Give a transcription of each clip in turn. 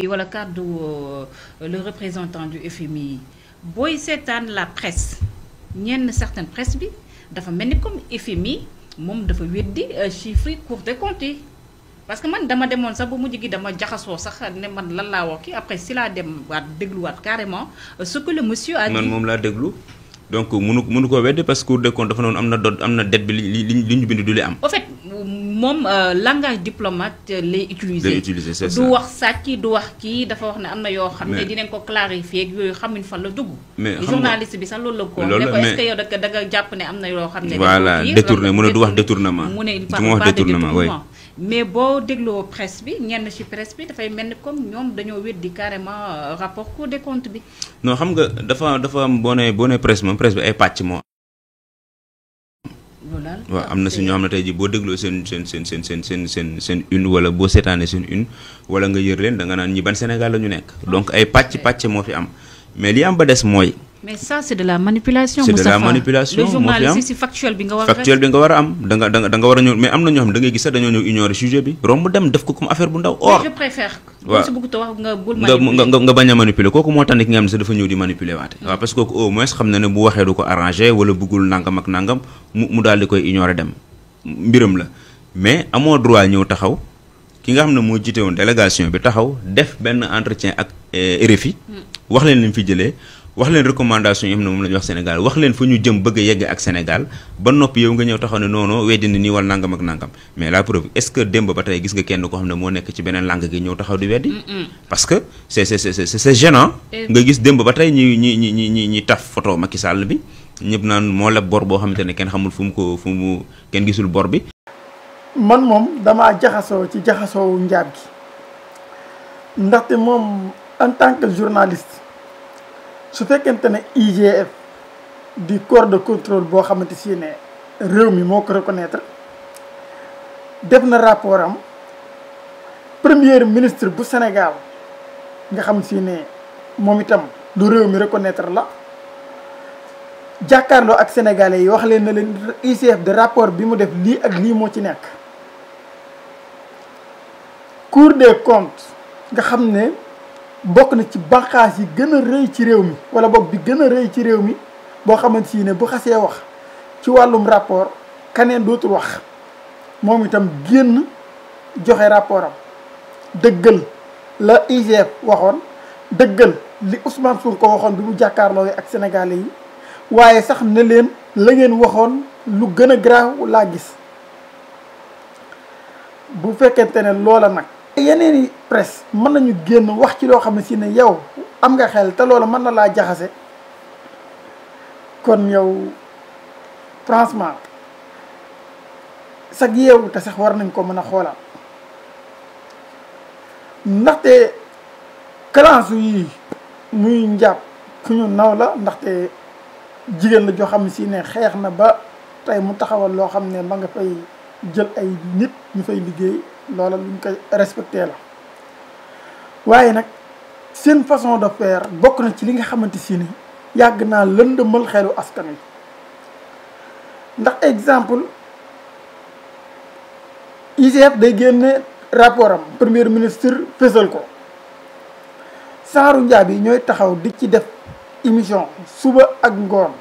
wala kàddu le représentant du FMI booy seetaan la presse ñenn certaine presse bi dafa mel ni comme FMI moom dafa weddi chiffres yi Cour des comptes yi parce que man dama demoon sax ba mujj gi dama jaxasoo sax ne man lan laa wax ki après si laa dem waat dégluwaat carrément ce que le monsieur a dit. man moom laa déglu donc mënu koo weddi parce que Cour des comptes dafa noonu am na dette bi li ñu bind du li am. en fait moom langage diplomate lay utiliser. c'est ça du wax sàcc du wax kii dafa wax ne am na yoo xam ne dinañ ko clarifier ak yooyu xamuñ fan la dugg. mais journaliste bi sax loolu la ko. ne ko est-ce que yow da nga jàpp ne am na yoo xam ne. voilà détourné mu ne du wax détournement. mu ne il du ma wax détournement mais boo dégloo presse bi ñenn ci presse bi dafay mel ni comme ñoom dañoo weddi carrément rapport Cour des comptes bi. non xam nga dafa am boo nee presse moom presse bi ay pàcc moo. waaw am na si ñoo xam ne tey jii boo dégloo seen une wala boo seetaanee seen une wala nga yër leen da nga naan ñi ban Sénégal la ñu nekk donc ay pàcc moo fi am mais li am ba des mooy. mais ça c'est de la manipulation. c'est de la manipulation le journaliste si factuel bi nga war a am da nga war a ñëw mais am na ñoo xam da ngay gis sax dañoo ñëw ignorer sujet bi romb dem def ko comme affaire bu ndaw. or je préfère. waaw si bëgg wax nga bul manipuler nga bañ a manipuler kooku moo tax ne ki nga xam ne sax dafa ñëw di manipuler waate. waaw parce que kooku au moins xam na ne bu waxee du ko arrangé wala bëggul nangam ak nangam mu daal di koy ignorer dem mbiram la mais amoo droit ñëw taxaw ki nga xam ne moo jiite woon délégation bi taxaw def benn entretien ak RFI wax leen li mu fi jëlee. wax leen recommandation yi xam ne moom la ñu wax Sénégal wax leen fa ñu jëm bëgg a yegg ak Sénégal ba noppi yow nga ñëw taxaw ne non non weddi ni nii wala nangam ak nangam mais la preuve est-ce que démb ba tey gis nga kenn ko xam ne moo nekk ci beneen langue gi ñëw taxaw di weddi. parce que c'est gênant. nga gis démb ba tey ñi taf photo Macky Sall bi ñëpp naan moo leb bor boo xamante ne kenn xamul fu mu kenn gisul bor bi. man moom damaa jaxasoo ci jaxasoo njaab gi ndaxte moom en tant que journaliste. su fekkente ne IGF di corps de contrôle boo xamante si ne réew mi moo ko reconnaître def na rapport am premier ministre bu Sénégal nga xam si ne moom itam du réew mi reconnaître la jàkkaarloo ak sénégalais yi wax leen na leen IGF de rapport bi mu def lii ak lii moo ci nekk. Cour des comptes nga xam ne bokk na ci banqaas yi gën a rëy ci réew mi wala boog bi gën a rëy ci réew mi boo xamante si ne bu xasee wax ci wàllum rapport kaneen dootul wax moom itam génn joxe rapport am dëggal la IGF waxoon dëggal li Ousmane Sonko waxoon bi mu jàkkaarloo ak sénégalais yi waaye sax ne leen la ngeen waxoon lu gën a garaaw laa gis bu fekkente ne loola nag. yeneen i presse mën nañu génn wax ci loo xam ne si ne yow am nga xel te loola mën na laa jaxase kon yow franchement sax yeewu te sax war nañ ko mën a xoolaat ndaxte kalaasu yi muy njàpp ku ñu naw la ndaxte jigéen la joo xam ne si ne xeex na ba tey mu taxawal loo xam ne ma nga fay jël ay nit ñu fay liggéey loola luñ koy respecté la waaye nag seen façon de faire bokk na ci li nga xamante si ni yàgg naa lëndëmal xelu askan wi ndax exemple IGF day génne rapport am premier ministre fésal ko saaru njaab yi ñooy taxaw di ci def émission suba ak ngoon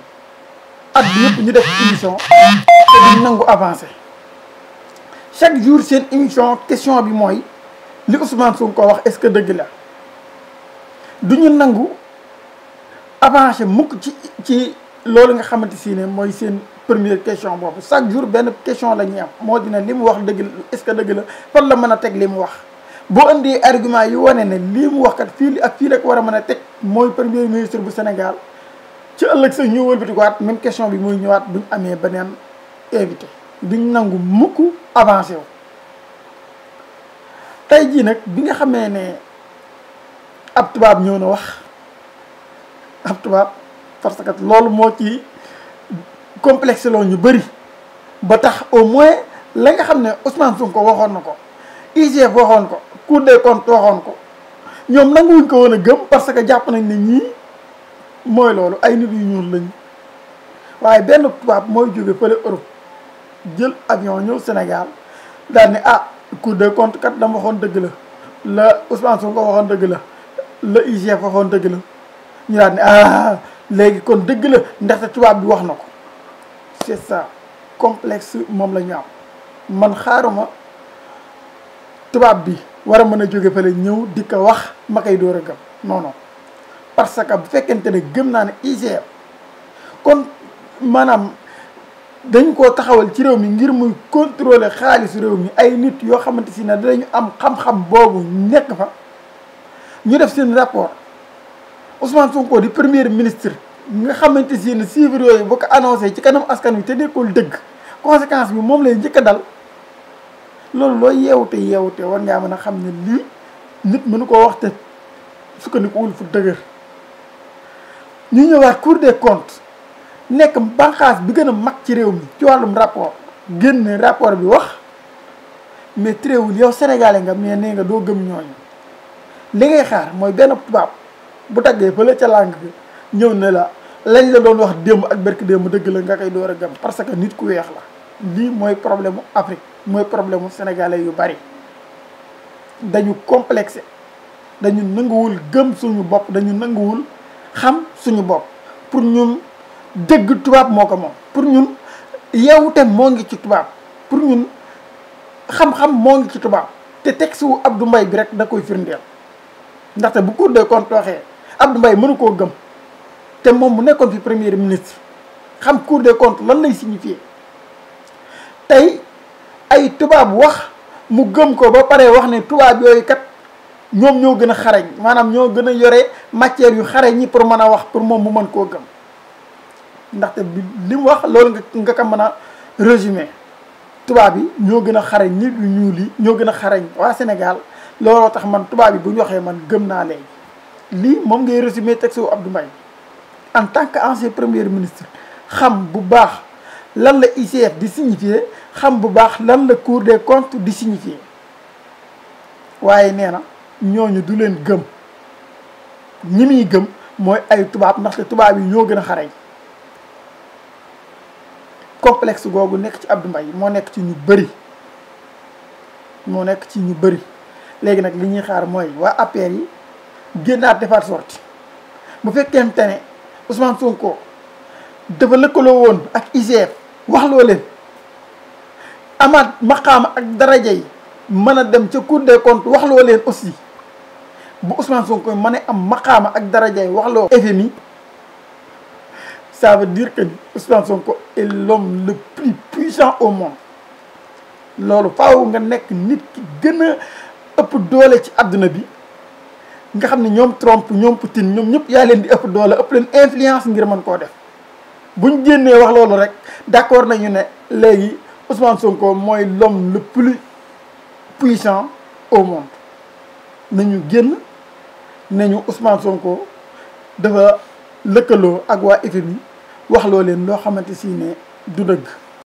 at bi yëpp ñu def émission te duñ nangu avancé chaque jour seen émission question bi mooy li Ousmane Sonko wax est-ce que dëgg la du ñu nangu avancé mukk ci loolu nga xamante si ne mooy seen première question boobu chaque jour benn question la ñuy am moo dina li mu wax dëgg est-ce que dëgg la fan la mën a teg li mu wax boo indi argument yu wane ne lii mu wax kat fii ak fii la ko war a mën a teg mooy premier ministre bu Sénégal ci ëllëg sax ñu wëlbatikuwaat même question bi muy ñëwaat buñ amee beneen invité duñ nangu mukk avancé wu tey jii nag bi nga xamee ne ab tubaab ñëw na wax ab tubaab parce que loolu moo ci complexe loo ñu bëri ba tax au moins la nga xam ne Ousmane Sonko waxoon na ko IGF waxoon ko Cour des comptes waxoon ko ñoom nanguwuñ ko woon a gëm parce que jàpp nañ ne ñii mooy loolu ay nit yu ñuul lañ waaye benn tubaab mooy jóge fële Europe jël avion ñëw Sénégal daal ne ah Cour des comptes kat dama waxoon dëgg la la Ousmane Sonko waxoon dëgg la IGF waxoon dëgg la ñu daal ne léegi kon dëgg la ndaxte tubaab bi wax na ko. C'est ça complexe moom la ñu am man xaaruma tubaab bi war a mën a jóge fële ñëw di ko wax ma koy door a gëm non parce que bu fekkente ne gëm naa ne IGF kon maanaam dañ koo taxawal ci réew mi ngir muy contrôler xaalisu réew mi ay nit yoo xamante si ne dinañu am xam-xam boobu nekk fa ñu def seen rapport Ousmane Sonko di premier ministre nga xamante si ne chiffres yooyu boo ko annoncé ci kanam askan wi te nekkul dëgg conséquence bi moom lay njëkk a dal loolu loo yeewute war ngaa mën a xam ne lii nit mënu koo wax te sukkandikuwul fu dëgër. ñu ñëwaat Cour des comptes nekk banqaas bi gën a mag ci réew mi ci wàllum rapport génn rapport bi wax mais tréewul yow sénégalais nga mais nee nga doo gëm ñooñu li ngay xaar mooy benn tubaab bu taggee fële ca langue bi ñëw ne la lañ la doon wax démb ak berk démb dëgg la nga koy door a gëm parce que nit ku weex la. lii mooy problème mu Afrique mooy problème mu sénégalais yu bari dañu complexé dañu nanguwul gëm suñu bopp dañu nanguwul xam suñu bopp pour ñun dëgg tubaab moo ko moom pour ñun yeewute moo ngi ci tubaab pour ñun xam-xam moo ngi ci tubaab te texte wu Abdou Mbaye bi rek da koy firndeel ndaxte bu Cour des comptes waxee Abdou Mbaye mënu koo gëm te moom mu nekkoon fi premier ministre xam Cour des comptes lan lay signifier tey ay tubaab wax mu gëm ko ba pare wax ne tubaab yooyu kat ñoom ñoo gën a xarañ maanaam ñoo gën a yore matière yu xarañ yi pour mën a wax pour moom mu mën koo gëm ndaxte bi li mu wax loolu nga ko mën a résumé tubaab yi ñoo gën a xarañ nit yu ñuul yi ñoo gën a xarañ waa Sénégal looloo tax man tubaab yi bu ñu waxee man gëm naa léegi lii moom ngay résumé texte wu Abdou Mbaye en tant que ancien premier ministre xam bu baax lan la IGF di signifier xam bu baax lan la Cour des comptes di signifier waaye nee na ñooñu du leen gëm ñi muy gëm mooy ay tubaab ndaxte tubaab yi ñoo gën a xarañ complexe googu nekk ci Abdou Mbaye moo nekk ci ñu bëri léegi nag li ñuy xaar mooy waa APR yi génnaat defaat sorti bu fekkente ne Ousmane Sonko dafa lëkkaloo woon ak IGF wax loo leen amaat maqaama ak daraja yi mën a dem ca Cour des comptes wax loo leen aussi bu Ousmane Sonko mën a am maqaama ak daraja yi wax loo FMI ça veut dire que Ousmane Sonko est l'homme le plus puissant au monde loolu faaw nga nekk nit ki gën a ëpp doole ci àdduna bi nga xam ne ñoom Trump ñoom Poutine ñoom ñëpp yaa leen di ëpp doole ëpp leen influence ngir mën koo def buñ génnee wax loolu rek d'accord nañu ne léegi Ousmane Sonko mooy l'homme le plus puissant au monde nañu génn nañu Ousmane Sonko dafa lëkkaloo ak waa FMI wax loo leen loo xamante si ne du dëgg